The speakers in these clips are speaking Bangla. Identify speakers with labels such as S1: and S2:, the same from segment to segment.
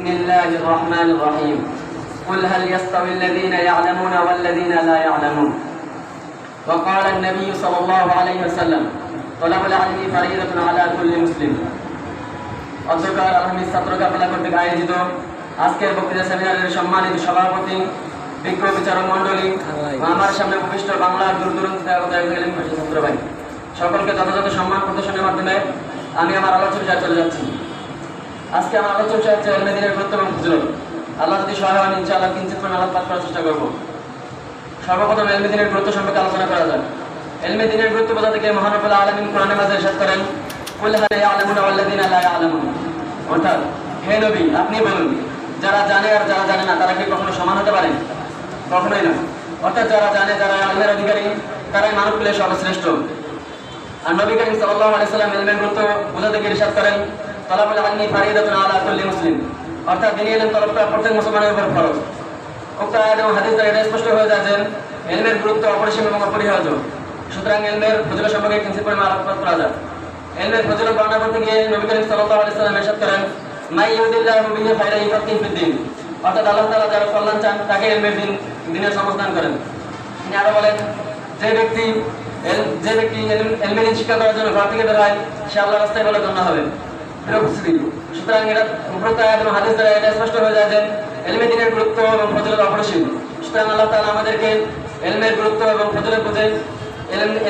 S1: بسم الله الرحمن الرحيم قل هل يستوي الذين يعلمون والذين لا يعلمون وقال النبي صلى الله عليه وسلم طلب العلم فريضة على كل مسلم অধ্যকার আলহামদুলিল্লাহ ছাত্র কাফেলা কর্তৃক আয়োজিত আজকের বক্তৃতা সেমিনারের সম্মানিত সভাপতি বিজ্ঞ বিচারক মণ্ডলী আমার সামনে উপবিষ্ট বাংলার দূর দূরান্ত ছাত্র ভাই সকলকে যথাযথ সম্মান প্রদর্শনের মাধ্যমে আমি আমার আলোচনা চলে যাচ্ছি। আজকে আমার আলোচনা হচ্ছে এলমে দ্বীনের গুরুত্ব এবং ফজিলত। আল্লাহ যদি সহায় হন ইনশাআল্লাহ কিঞ্চিত পরিমাণ আলোকপাত করার চেষ্টা করব। সর্বপ্রথম এলমে দ্বীনের গুরুত্ব সম্পর্কে আলোচনা করা যাক। এলমে দ্বীনের গুরুত্ব বোঝাতে গিয়ে মহান রব্বুল আলামিন কোরআনে মাঝে ইরশাদ করেন কুল হাল ইয়ালামুনা ওয়াল্লাযিনা লা ইয়ালামুন, অর্থাৎ হে নবী আপনি বলুন যারা জানে আর যারা জানে না তারা কি কখনো সমান হতে পারে? কখনোই না। অর্থাৎ যারা জানে, যারা ইলমের অধিকারী, তারাই মানবকুলের সর্বশ্রেষ্ঠ। আর নবী করিম সাল্লাল্লাহু আলাইহি সাল্লাম ইলমের গুরুত্ব বোঝাতে গিয়ে ইরশাদ করেন তালাবুল ইলমি ফারিদাতুন আলা কুল্লি মুসলিম, অর্থাৎ দিনী ইলম তলব করা প্রত্যেক মুসলমানের উপর ফরজ। উক্ত আয়াত এবং হাদিস দ্বারা এটা স্পষ্ট হয়ে যায় যে ইলমের গুরুত্ব অপরিসীম এবং অপরিহার্য। সুতরাং ইলমের ফজিলত সম্পর্কে কিঞ্চিত পরিমাণ আলোকপাত করা যাক। ইলমের ফজিলত বর্ণনা করতে গিয়ে নবী করিম সাল্লাল্লাহু আলাইহি সাল্লাম ইরশাদ করেন মাই ইউদিল্লাহু বিহি খায়রান ইউফাক্কিহু ফিদ্দীন, অর্থাৎ আল্লাহ তাআলা যারা কল্যাণ চান তাকে ইলমের দ্বীনের সমস্থান করেন। তিনি আরো বলেন যে ব্যক্তি ইলমের শিক্ষা করার জন্য ঘর থেকে বের হয় সে আল্লাহর রাস্তায় বলে ধন্য হবে। সুতরাং এটা উপরোক্ত আয়াত এবং হাদিস দ্বারা এটা স্পষ্ট হয়ে যায় যে ইলমে দ্বীনের গুরুত্ব এবং ফজিলত অপরিসীম। সুতরাং আল্লাহ তাআলা আমাদেরকে ইলমের গুরুত্ব এবং ফজিলত বুঝে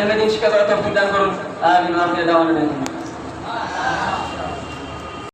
S1: ইলমে দ্বীন শিক্ষা করার তৌফিক দান করুন। আমিন।